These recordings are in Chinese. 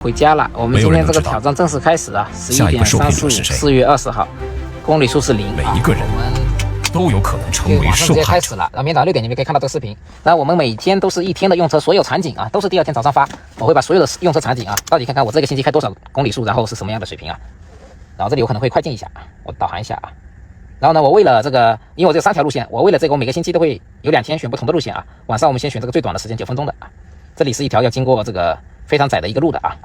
回家了，我们今天这个挑战正式开始啊！11点35，4月20号，公里数是0。每一个人都有可能成为受害者。开始了，明天早上6点你们可以看到这个视频。然后我们每天都是一天的用车所有场景啊，都是第二天早上发。我会把所有的用车场景啊，到底看看我这个星期开多少公里数，然后是什么样的水平啊。然后这里我可能会快进一下，我导航一下啊。然后呢，我为了这个，因为我这3条路线，我为了这个，我每个星期都会有2天选不同的路线啊。晚上我们先选这个最短的时间9分钟的啊。这里是一条要经过这个非常窄的一个路的啊。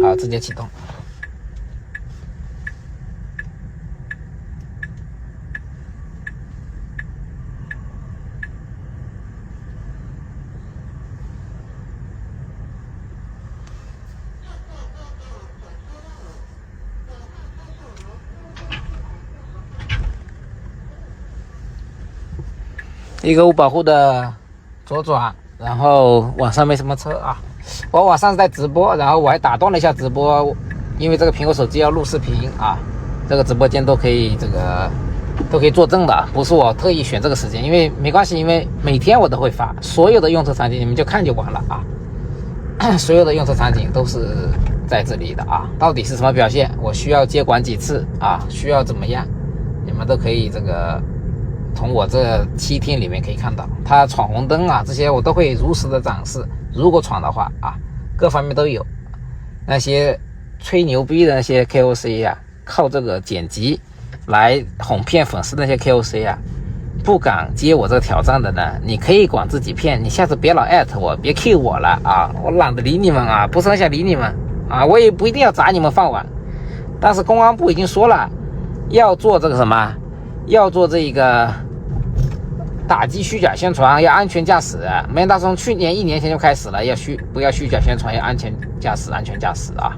好，直接启动。一个无保护的左转，然后晚上没什么车啊。我晚上是在直播，然后我还打断了一下直播，因为这个苹果手机要录视频啊，这个直播间都可以作证的，不是我特意选这个时间，因为没关系，因为每天我都会发所有的用车场景，你们就看就完了啊。所有的用车场景都是在这里的啊，到底是什么表现，我需要接管几次啊，需要怎么样，你们都可以这个从我这7天里面可以看到，他闯红灯啊，这些我都会如实的展示。如果闯的话啊，各方面都有。那些吹牛逼的那些 KOC 啊，靠这个剪辑来哄骗粉丝的那些 KOC 啊，不敢接我这个挑战的呢，你可以管自己骗，你下次别老艾特我，别 Q 我了啊，我懒得理你们啊，不是很想理你们啊，我也不一定要砸你们饭碗。但是公安部已经说了，要做这个什么，要做这个打击虚假宣传，要安全驾驶。没打从去年1年前就开始了，不要虚假宣传，要安全驾驶，安全驾驶啊！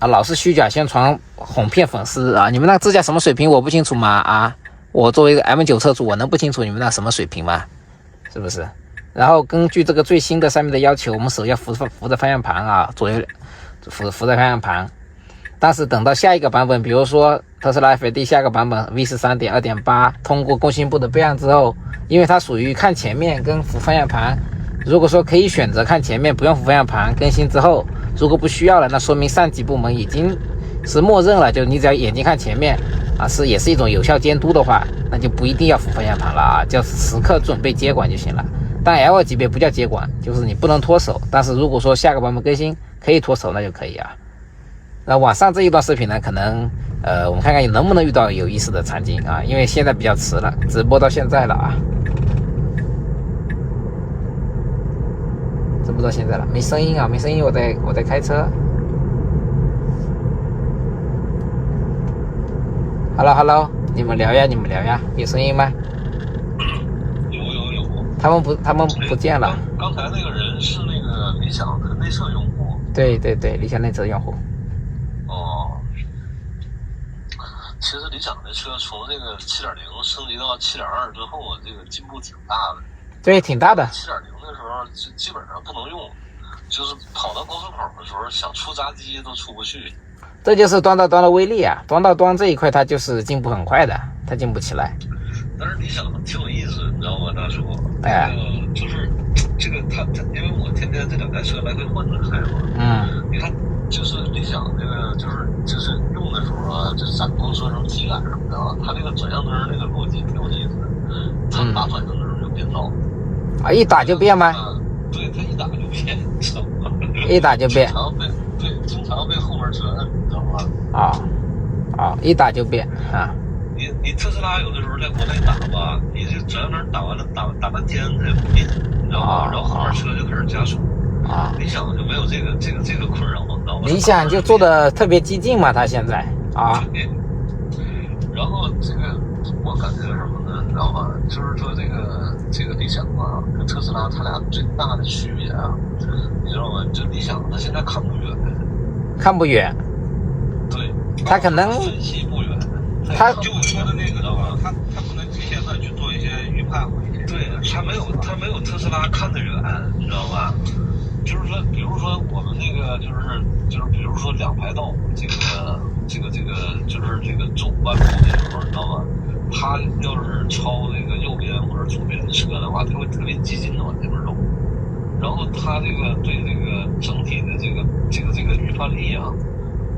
老是虚假宣传哄骗粉丝啊！你们那自驾什么水平我不清楚吗？啊，我作为一个 M9 车主，我能不清楚你们那什么水平吗？是不是？然后根据这个最新的上面的要求，我们手要扶着方向盘啊，左右扶着方向盘。但是等到下一个版本，比如说特斯拉 FSD 下个版本 V13.2.8 通过工信部的备案之后，因为它属于看前面跟扶方向盘，如果说可以选择看前面不用扶方向盘，更新之后如果不需要了，那说明上级部门已经是默认了，就你只要眼睛看前面啊，也是一种有效监督的话，那就不一定要扶方向盘了啊，就时刻准备接管就行了。但 L 级别不叫接管，就是你不能脱手，但是如果说下个版本更新可以脱手，那就可以啊。那晚上这一段视频呢，可能我们看看能不能遇到有意思的场景啊，因为现在比较迟了，直播到现在了啊，直播到现在了，没声音啊，没声音，我在开车。Hello， 你们聊呀，有声音吗？有。他们不见了。刚才那个人是那个理想的内测用户。对，理想内测用户。哦，其实理想的车从这个 7.0 升级到 7.2 之后，这个进步挺大的。对，挺大的。7.0 的时候基本上不能用，就是跑到高速口的时候想出闸机都出不去。这就是端到端的威力啊！端到端这一块它就是进步很快的，它进不起来。但是理想挺有意思，你知道吗，大叔？哎，就是这个他，因为我天天这2台车来回换着开嘛。你看，就是理想这个，就是用的时候啊，就是咱公说什么体感什么的啊，它这个转向灯那个逻辑挺有意思的。它打转向灯就变道啊，一打就变吗？对，它一打就变，知道吗？一打就变。经常被后面折，你知道吗？一打就变啊。你特斯拉有的时候在国内打吧，你这转向灯打完了打半天它也不变，你知道吗？然后后面车就开始加速。理想就没有这个困扰，你知道吗？理想就做的特别激进嘛，它现在啊。然后这个我感觉什么呢？你知道吗？就是说这个理想啊，跟特斯拉它俩最大的区别啊，你知道吗？就理想它现在看不远。对，它可能分析不远。他就我说的那个，知道吧？他不能提前的去做一些预判或一些。对，他没有特斯拉看得远，你知道吧？就是说，比如说我们那个就是比如说两排道，这个就是这个走弯路的时候，你知道吗？他要是超那个右边或者左边的车的话，他会特别激进的往前面走，然后他这个对这个整体的这个预判力啊，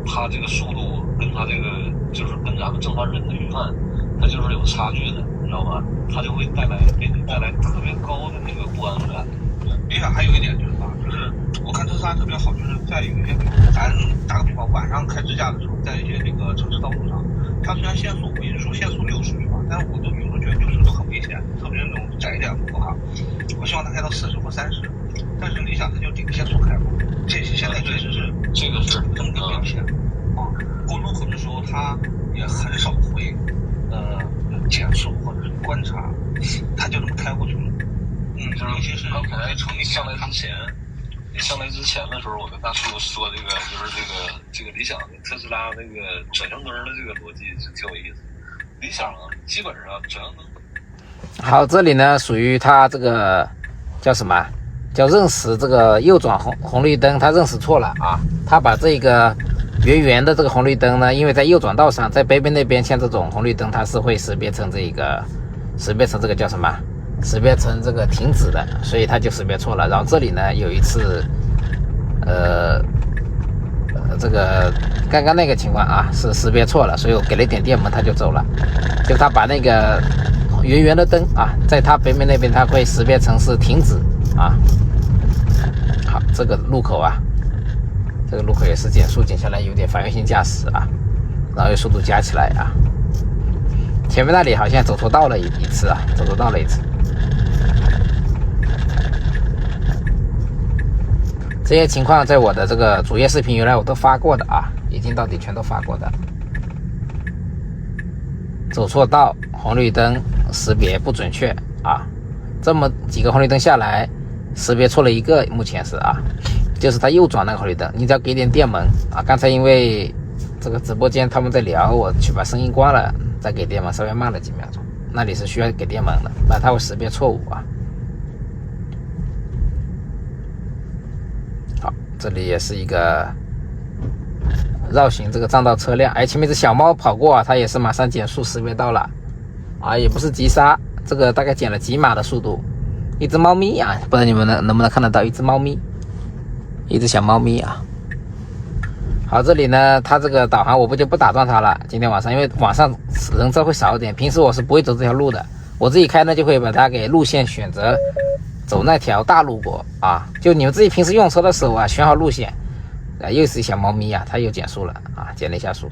他这个速度跟他这个就是跟咱们正常人的预判，它就是有差距的，你知道吗？它就会给你带来特别高的那个不安感。理想还有一点就是啥，就是我看特斯拉特别好，就是在有一些，比如咱打个比方，晚上开支架的时候，在一些这个城市道路上，它虽然限速，我一直说限速60是吧？但是我都有时候觉得60都很危险，特别是那种窄一点路哈。我希望它开到40或30，但是理想它就顶限速开嘛。这现在确实是这个是更明显啊。过路口的时候，它也很少会减速或者是观察，它就这么开过去了。就是刚才从你上来之前的时候，我跟大叔说这个理想特斯拉那个转向灯的这个逻辑是挺有意思。理想基本上转向灯。好，这里呢属于它这个叫什么？叫认识这个右转红绿灯，它认识错了啊！它把这个圆圆的这个红绿灯呢，因为在右转道上，在北边那边像这种红绿灯，它是会识别成这个叫什么？识别成这个停止的，所以它就识别错了。然后这里呢有一次这个刚刚那个情况啊是识别错了，所以我给了一点电门它就走了。就它把那个圆圆的灯啊，在它北面那边它会识别成是停止啊。好，这个路口啊，这个路口也是减速减下来有点防御性驾驶啊，然后又速度加起来啊。前面那里好像走错道了一次啊，走错道了一次。这些情况在我的这个主页视频原来我都发过的啊，一镜到底全都发过的。走错道，红绿灯识别不准确啊，这么几个红绿灯下来，识别错了一个，目前是啊，就是他右转那个红绿灯，你只要给点电门啊。刚才因为这个直播间他们在聊，我去把声音关了，再给电门，稍微慢了几秒钟，那里是需要给电门的，那它会识别错误啊。好，这里也是一个绕行这个占道车辆，哎，前面这小猫跑过啊，它也是马上减速识别到了啊，也不是急刹，这个大概减了几码的速度。一只猫咪啊，不知道你们能不能看得到一只猫咪，一只小猫咪啊。好，这里呢，它这个导航我就不打断它了。今天晚上因为晚上人车会少一点，平时我是不会走这条路的，我自己开呢就会把它给路线选择走那条大路过啊。就你们自己平时用车的时候啊，选好路线。又是一小猫咪啊，它又减速了啊，减了一下速。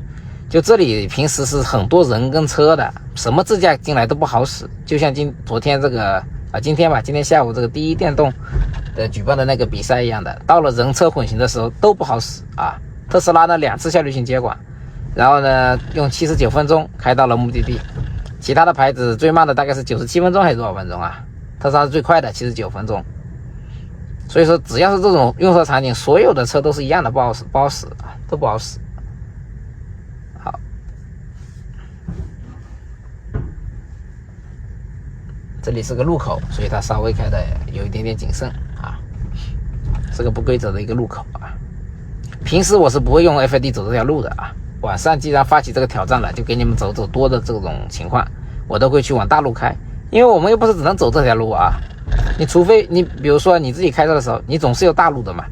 就这里平时是很多人跟车的，什么自驾进来都不好使，就像昨天这个今天下午这个第一电动举办的那个比赛一样的，到了人车混行的时候都不好使啊。特斯拉呢2次效率性接管，然后呢用79分钟开到了目的地，其他的牌子最慢的大概是97分钟还是多少分钟啊？特斯拉是最快的79分钟。所以说只要是这种用车场景，所有的车都是一样的，不好使啊，都不好使。好，这里是个路口，所以它稍微开的有一点点谨慎啊，是个不规则的一个路口啊。平时我是不会用 FID 走这条路的啊，晚上既然发起这个挑战了，就给你们走多的这种情况，我都会去往大路开，因为我们又不是只能走这条路啊。你除非你比如说你自己开车的时候，你总是有大路的嘛，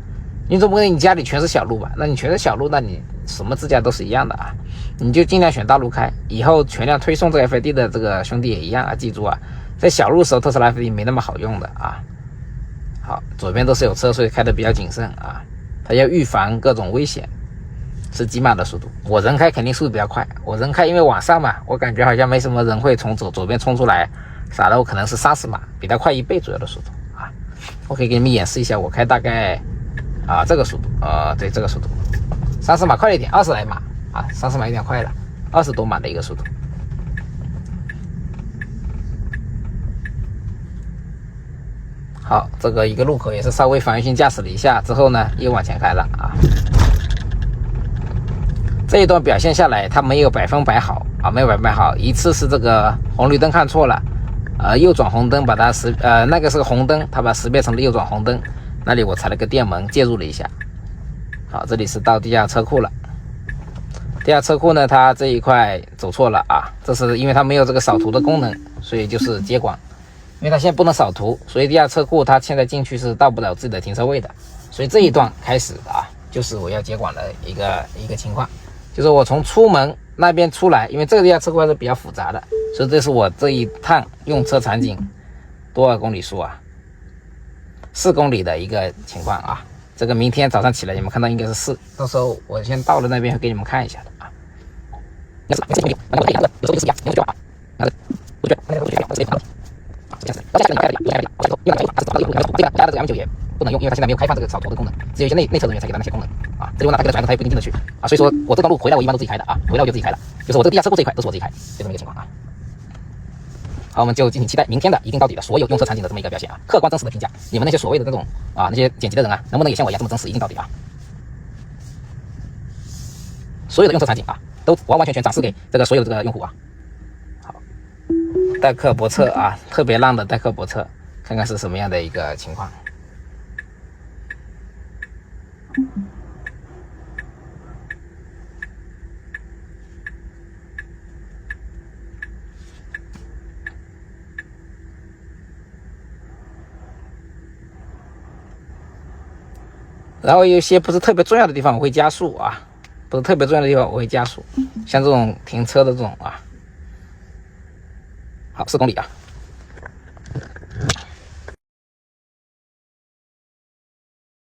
你总不可能你家里全是小路吧？那你全是小路，那你什么自驾都是一样的啊，你就尽量选大路开。以后全量推送这个 FID 的这个兄弟也一样啊，记住啊，在小路时候特斯拉 FID 没那么好用的啊。好，左边都是有车，所以开的比较谨慎啊，它要预防各种危险，是几码的速度。我人开肯定速度比较快，我人开因为晚上嘛，我感觉好像没什么人会从左边冲出来。啥的，我可能是30码，比它快1倍左右的速度啊！我可以给你们演示一下，我开大概这个速度，对，这个速度，30码快了一点，20来码啊，30码有点快了，20多码的一个速度。好，这个一个路口也是稍微防御性驾驶了一下之后呢，又往前开了啊。这一段表现下来，它没有100%好啊，没有100%好。一次是这个红绿灯看错了。右转红灯把它那个是个红灯，它把它识别成了右转红灯。那里我踩了个电门介入了一下。好，这里是到地下车库了。地下车库呢，它这一块走错了啊，这是因为它没有这个扫图的功能，所以就是接管。因为它现在不能扫图，所以地下车库它现在进去是到不了自己的停车位的。所以这一段开始啊，就是我要接管的一个情况，就是我从出门那边出来，因为这个地下车库还是比较复杂的，所以这是我这一趟用车场景多少公里数啊？4公里的一个情况啊。这个明天早上起来你们看到应该是4，到时候我先到了那边会给你们看一下的啊。有时候就是啊，我觉得这个2.9也不能用，因为它现在没有开放这个扫图的功能，只有一些内侧人员才给它那些功能啊。这里我拿它给它转头，它也不一定进得去啊。所以说我这段路回来我一般都自己开的啊，回来我就自己开了，就是我这个地下车库这一块都是我自己开，就这么一个情况啊。好，我们就敬请期待明天的一镜到底的所有用车场景的这么一个表现啊，客观真实的评价。你们那些所谓的那种啊，那些剪辑的人啊，能不能也像我一样这么真实一镜到底啊？所有的用车场景啊，都完完全全展示给这个所有的这个用户啊。好，代客泊车啊，特别浪的代客泊车，看看是什么样的一个情况。然后有些不是特别重要的地方我会加速啊，不是特别重要的地方我会加速，像这种停车的这种啊。好，4公里啊。